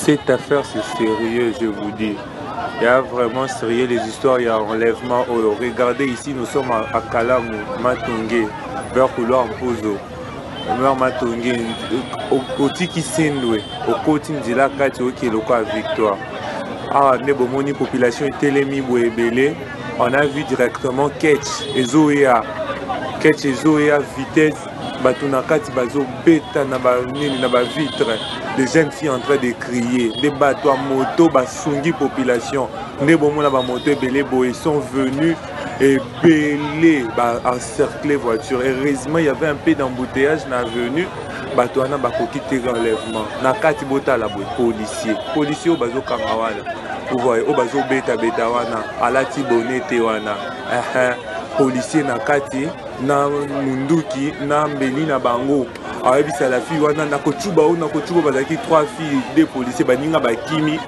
Cette affaire, c'est sérieux, je vous dis. Il y a vraiment sérieux les histoires, il y a enlèvement. Regardez ici, nous sommes à Kalamu, Matungé, vers couloir Mpozo. Vers Matungé, au Tiki Sindwe, au Koti Ndila Kati, au Kiloko à Victoire. Ah, Nebomoni, population Telemi Bouébélé, on a vu directement Ketch et Zoéa. Ketch et Zoéa, vitesse, Batunakati, Bazo, Beta, Naba vitre. Des jeunes filles en train de crier, des bateaux à moto, Basungi population. Nebomona, Bamoto et Belé, ils sont venus et belé, encercler voiture. Heureusement, il y avait un peu d'embouteillage dans l'avenue. Batouana, Bakoki, enlèvement. Nakati Bota, la policier. Policier, au Bazo Kamawana. Vous voyez, au Bazo Beta, Betawana, Alati Bonete, Wana. Policier Nakati, na Munduki, na Mbeli, na Bango. Alors, c'est la fille, on a Kochuba, trois filles, des policiers, Baninga, Bakimi,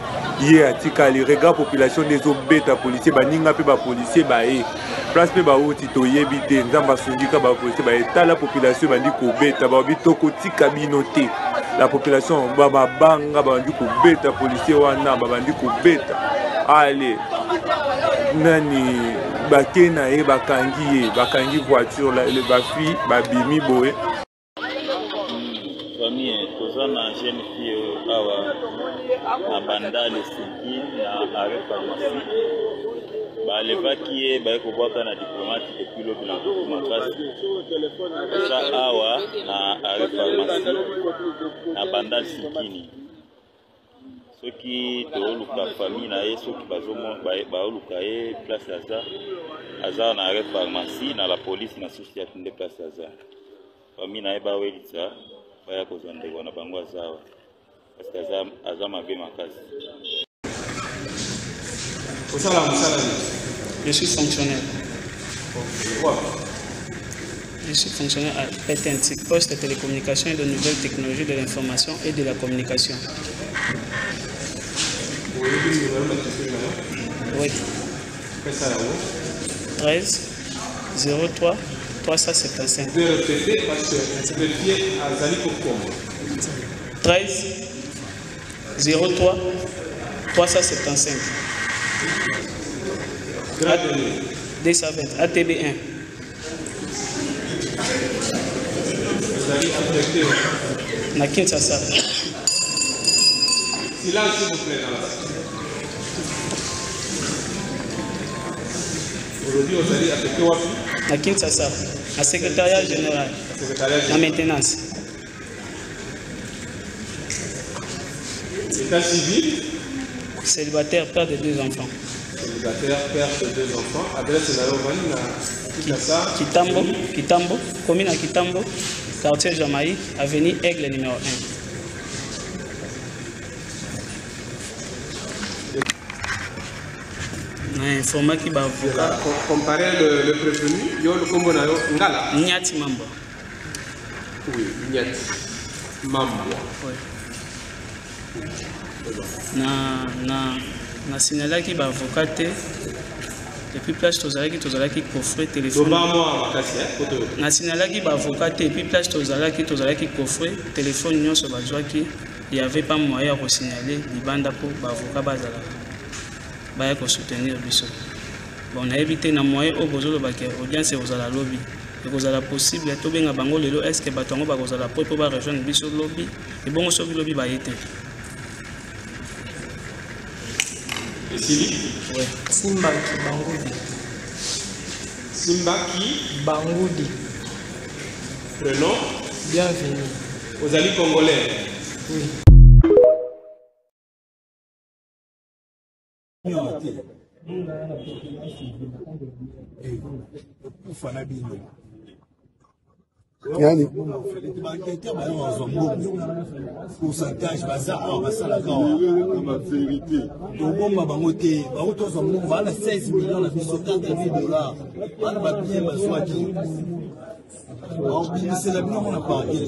hier, Atika, les regards population des bêta policiers, Baninga, Peba policiers, Bae, place Peba Otito, Yebite, Nzamba Sundika, Policier, Bae, la population, Bandiko, Beta, Babito, Kotika, Binote, la population, Baba Banga, Bandiko, Beta, policier, Wana, Bandiko, Beta, allez, Nani, Bakena, Bakangi, voiture, les Bafi, Babimi, Boé. Tozana jeune fille awa na bandale siki na arrêt pharmacie balevaki ye bayekobwaka na diplomatique depuis lobi na makasi eza awa na arrêt pharmacie na bandale sikini soki tooluka famille na ye soki baoluka ye place aza na arrêt pharmacie na la police na susi ya tunde place aza famille na ye bawelisa baya kozwa ndeko na bango azawa parce que aza mabe makasi. Je suis fonctionnaire. Je suis fonctionnaire à PTNT, Poste de télécommunications et de nouvelles technologies de l'information et de la communication. Oui. 13 03 375. Je vais répéter parce que je vais fier à Zali Kokomo. 13 03 375. D120 ATB1. Zali affecté. Na Kinshasa. Silence s'il vous plaît dans la salle. Aujourd'hui, vous allez affecter où? À Kinshasa, à secrétariat général, la maintenance. État civil. Célibataire, père de 2 enfants. Célibataire, père de 2 enfants. Adresse la Romani à Kinshasa. Kitambo, commune à Kitambo, quartier Jamaïque, avenue Aigle numéro 1. Informa qui va avocat. Comparer le prévenu, il y a le combo Ngala. Nyati Mambo. Oui, Nyati Mambo. Oui. Na signalé qui va avocat depuis place Tozalaki coffret téléphone. Na signalé qui va avocat depuis place Tozalaki coffret téléphone union sur Bazouaki. Il n'y avait pas moyen de signaler les bandes pour avocat Bazala. Baya ko soutenir biso. Bon, on a évité na moyen au bozolo baké audience aux la lobby. Et vous la possible to benga bango lelo est-ce que batongo ba kozala pour ba rejoindre biso lobby et bon so lobby ba été. Et Sili? Ouais. Simbaki Bangoudi. Simbaki Bangoudi. Prénom? Bienvenue. Aux alliés congolais. Oui. Yani pourcentage bazar basalaka wa vérité tobomba bango te bango tozwa mbongo bana 16 millions na biso $30,000 bana babien bazwaki c'est la bien on a parlé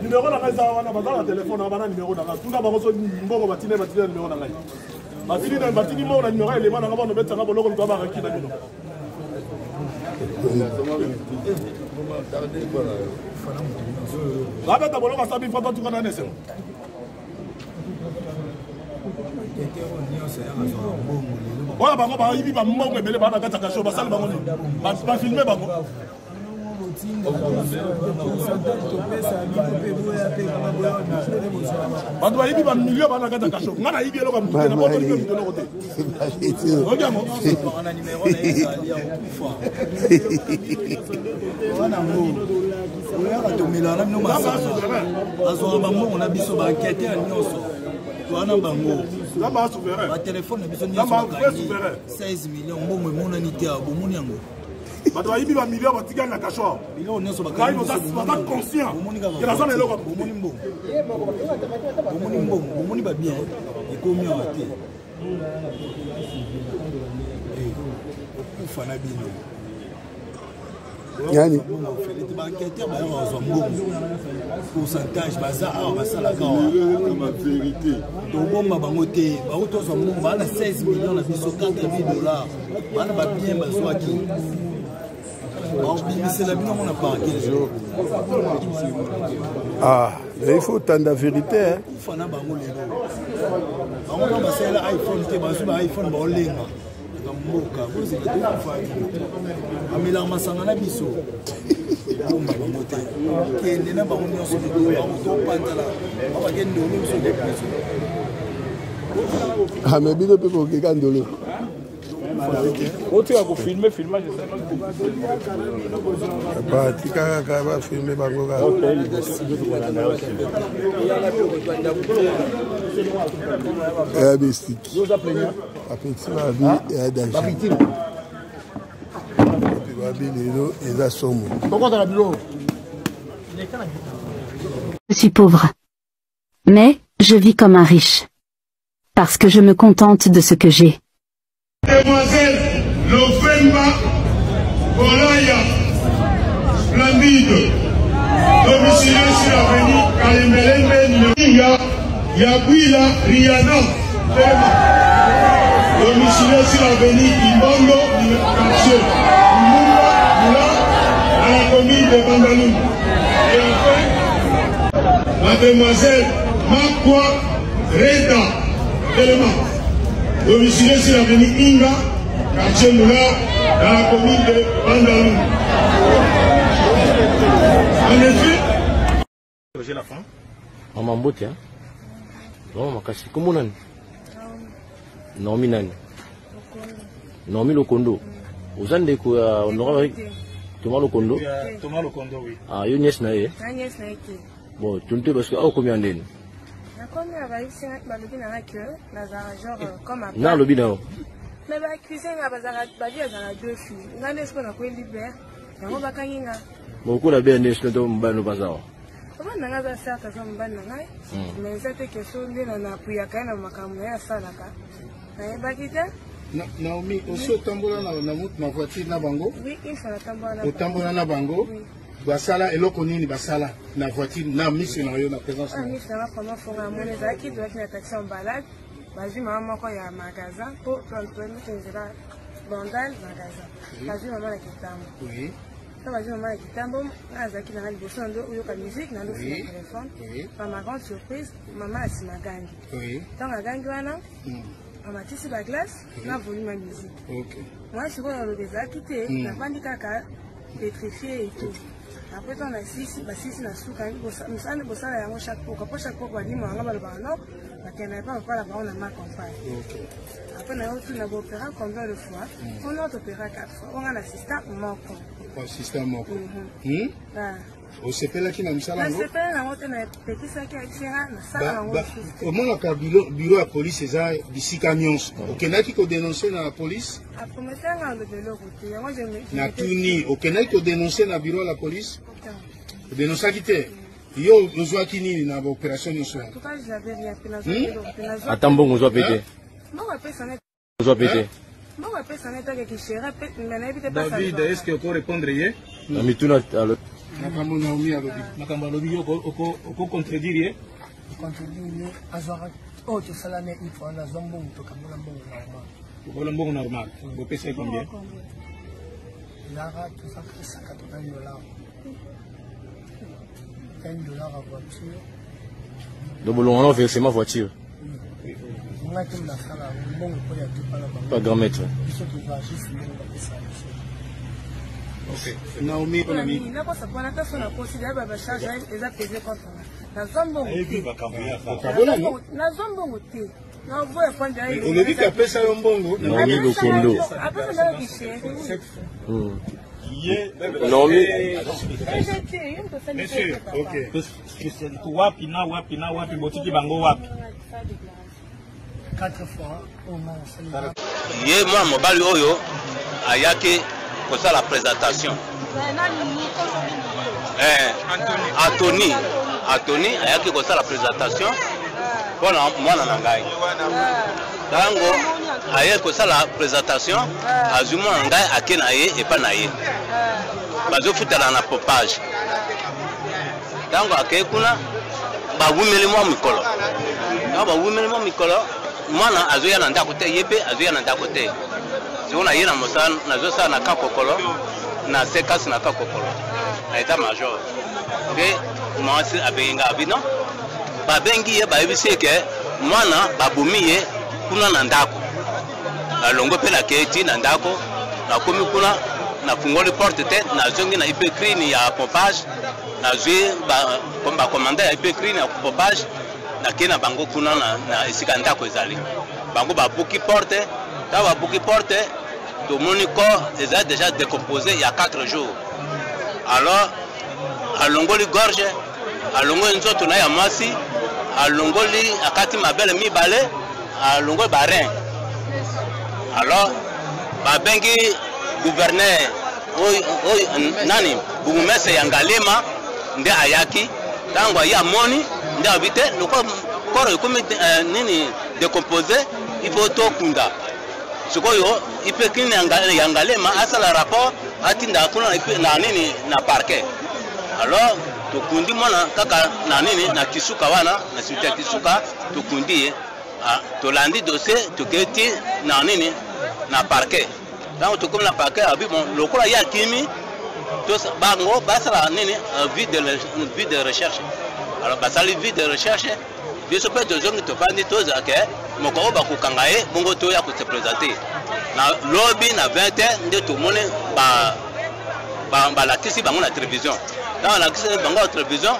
numéro na ngai eza wana baza na telefone na bana numéro na ngai tuna bango so mbongo batine numéro na ngai batini mbongo na numéro elema na ngai bano betanga boloko ntwa baraki na bino Rabeta boloko sabi foto tu kana nese. Oya bango ba ibi ba mbongo ebele ba na kata ka show ba sala bango ni. Ba filmer bango. Ba doit ibi ba million ba na kata ka show. Ngana ibi eloko mutena ba to ibi eloko te. Oya mo. On a numéro na Italia okufa. Wana mo. Oya ka to milana no masa. Azo ba mbongo na biso ba enquête ya nyonso. Wana bango. Namba souverain. Ba téléphone na biso nyonso. Namba souverain. 16 millions mbongo mona ni te abomoni yango. Bato ayibi ba million batika na cachot. Million nyonso ba ka. Ba conscient. Que la zone est là bomoni mbongo. Bomoni mbongo, bomoni ba bien. Ekomi en te. Okufa na bino. Yani pourcentage baza basala kawa ma vérité tobomba bango te baotoza mbongo bana 16 millions na biso $4,000 bana ba bien bazwaki baobimisela bino mona parquet. Ah, mais il faut tant de vérité hein. Fana bango lelo bango na basala iPhone te bazu ba iPhone ba olenga mboka vous êtes deux fois amela masanga na biso bomba bango te kende na bango nyonso to pantala ba kende ndolo biso de biso ah mais bino pe ko keka ndolo otu ya ko filmer filmage ba tika ka ba filmer bango ka mystique. Je suis pauvre. Mais, je vis comme un riche. Parce que je me contente de ce que j'ai. Demoiselle Lofemba Bolaya, splendide, domiciliée sur l'avenue Kalembelembe, Yabuila Rihanna, domiciliée sur l'avenue Imbongo, quartier Mumba, Moula, à la commune de Bandalou. Et enfin, mademoiselle Makwa Reda Telema, domiciliée sur l'avenue Inga, quartier Moula, dans la commune de Bandalou. En effet, j'ai la fin. Maman Mbote, hein? Non, makasi. Comment nani? Naomi nani? Naomi Lokondo. Uzande ko honorable Thomas Lokondo? Thomas Lokondo, oui. Ah, yo nièce na ye? Nièce na ye. Bon, tu ne parce que au combien d'années? Na combien va ici na lobi na que Nazara genre comme à Na lobi na. Mais ba cuisine na bazara ba dia za deux filles. Ngane est-ce qu'on a quoi libère? Yango ba kanginga. Bon, ko la bien nièce to mbano bazao. Comment on a ça à sa mbana ngai? Mais cette question de na puyaka na makambo ya salaka. Na bakita? Naomi, aussi au tambola na voiture na bango? Oui, il faut la tambola. Au tambola na bango? Basala eloko nini basala na voiture na mission na yo na présence. Ah, mission na comment faut ramener ça qui doit être taxi en balade. Bazi maman ko ya magasin pour prendre tenzela bandal magasin. Bazi maman na kitambo. Oui. Ça va dire maman na kitambo, azaki na liboso ndo uyo ka musique na ndo téléphone. Ma grande surprise, maman a simagangi. Oui. Tant a gangi wana. On a tissé la glace, on a voulu ma musique. Ok. Moi je suis dans le désert quitté, n'a pas dit caca pétrifié et tout. Après on a six na souka, nous allons bosser là chaque fois. Après chaque fois qu'on dit moi on va le ballon, parce qu'il n'y a pas la baronne à ma campagne. Après on a aussi la opéra combien de fois? On a opéra 4 fois. On a l'assistant manquant. Assistant manquant. Au CPL qui n'a pas ça là. Le CPL n'a pas de petit sac à extraire, na ça là. Comment la bureau à police ça d'ici camions? Ok, n'a qui dénoncer dans la police? Après maintenant on le vélo routier. Moi je na tuni ok n'a qui dénoncer dans bureau à la police? Dénoncer qui t'es? Yo besoin qui ni na opération ni soir. En tout cas je n'avais rien fait. Attends bon on doit péter. Bon après ça n'est. On doit péter. Bon après ça n'est pas quelque chose. Mais n'habite pas. David, est-ce que vous répondre hier? Na mituna alors. Nakambo Naomi alobi. Nakambo alobi yo ko contredire. Contredire azora. Oh tu salane il faut na zombo to kamula mbongo normal. Voilà mbongo normal. Vous payez combien? Il a tout ça pris 180 $. 1 $ à voiture. Donc, on a versé ma voiture. Pas grand maître. Ok. Naomi, on a mis. On a dit qu'après ça, on bongo. Naomi Lokondo. Naomi. Monsieur, ok. Wapi na wapi botiki bango wapi. 4 fois au moins. Ye moi mobali oyo ayaki kosa la présentation. Anthony ayaki kosa la présentation pour mwana na ngai. Tango ayaki kosa la présentation azuma na ngai akena ye et pas na ye. Bazo futala na popage. Tango akekuna ba wumeli mo mikolo. Ba wumeli mo mikolo. Mwana azoya na ndako te yepe azoya na ndako te. Zona yena mosana nazo sa na kakokolo na sekas na kakokolo. Na état major. Et moi c'est abenga abino. Ba bengi ye ba yebisi ke mwana babumi ye kuna na ndako. Na longo pe na keti na ndako na komi kuna na fungoli porte te na zongi na ipekri ni ya pompage na zui ba commandant ya ipekri ni ya pompage. Na kena bango kuna na esika ndako ezali bango ba buki porte ta ba buki porte to monico est déjà décomposé il y a 4 jours alors alongoli gorge alongoli nzoto na ya masi alongoli akati mabele mibale alongoli barin alors ba bengi gouverneur nani bugumese ya Ngalema nde ayaki tango ya moni nda habité le corps comme nini décomposé il faut tout kunda sikoyo ipe kini ya Ngalema asala rapport atinda kuna na nini na parquet alors to kundi mona kaka na nini na kisuka wana na sita kisuka to kundi to landi dossier to keti na nini na parquet donc to comme na parquet abi bon lokola ya kimi to bango basala nini vide de recherche. Alors, basali vide de recherche, bien sûr, de gens qui te vendent tous, ok, mon corps va couper, mon goût ya se présenter. Na lobby na 20 ans, de tout le monde, la kisi bango la télévision. Dans la kisi bango la télévision,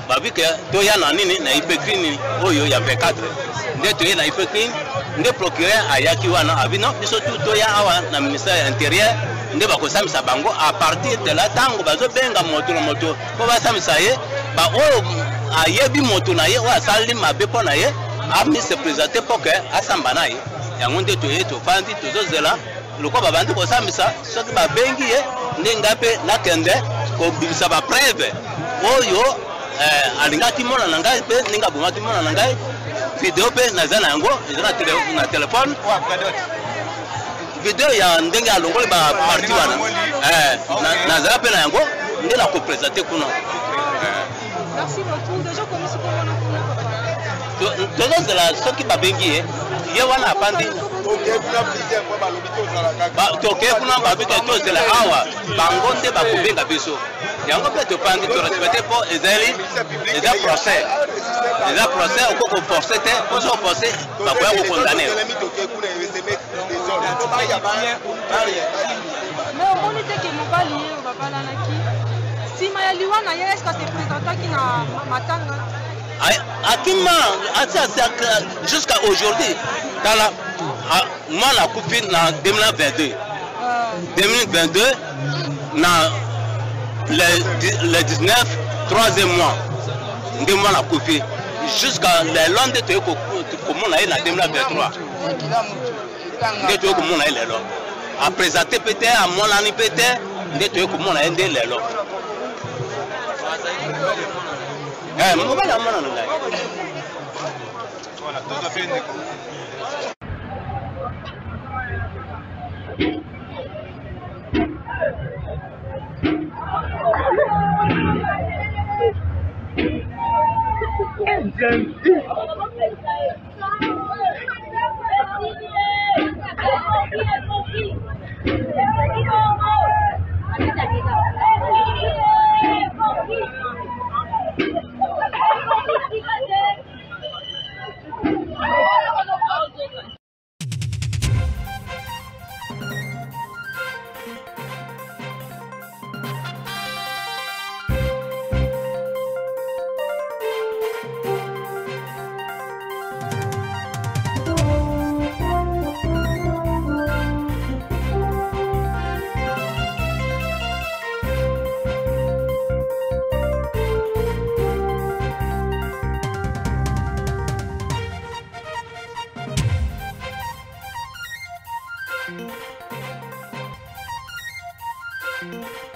bah vu que toi ya na nini na ipekrini, oh yo ya 24. De toi na ipekrini, de procureur ayaki wana, abino, biso tout ya awa na ministère intérieur. Nde ba kosamisa bango à partir de la tango bazo benga moto ko basamisa ye ba o ayebi moto na ye o asali mabe po na ye a mis se présenter pour que asamba na ye yango nde to ye to fandi to zozela loko ba bandi kosamisa soki ba bengi ye nde ngape na kende ko bimisa ba preuve oyo alingaki mona na ngai pe ninga bomaki mona na ngai video pe na zana yango na téléphone video ya ndenge alongoli ba parti wana na zara pe na yango nde na ko présenter kuna. Merci beaucoup. Déjà comme ce qu'on a fait. Tozo zela soki ba bengi ye wana apandi. Toke kuna ba bika to zela awa bango nde ba kubenga biso. Yango pe to pandi to respecter pour ezali eza procès. Eza procès au ko forcer te, ko so forcer ba ko ya ko condamner. Mais on était que mobali on va pas là qui si mayaliwana yeye est-ce que c'est présentant qui na matanga akima jusqu'à aujourd'hui dans la moi la coupe en 2022 na le 19 troisième mois de moi la coupe jusqu'à le lendemain de comment on a na 2023 de to comment on a le a présenté peut-être à mon année peut-être de to comment on a ndé le mobali amona ngai voilà tout à fait Thank you.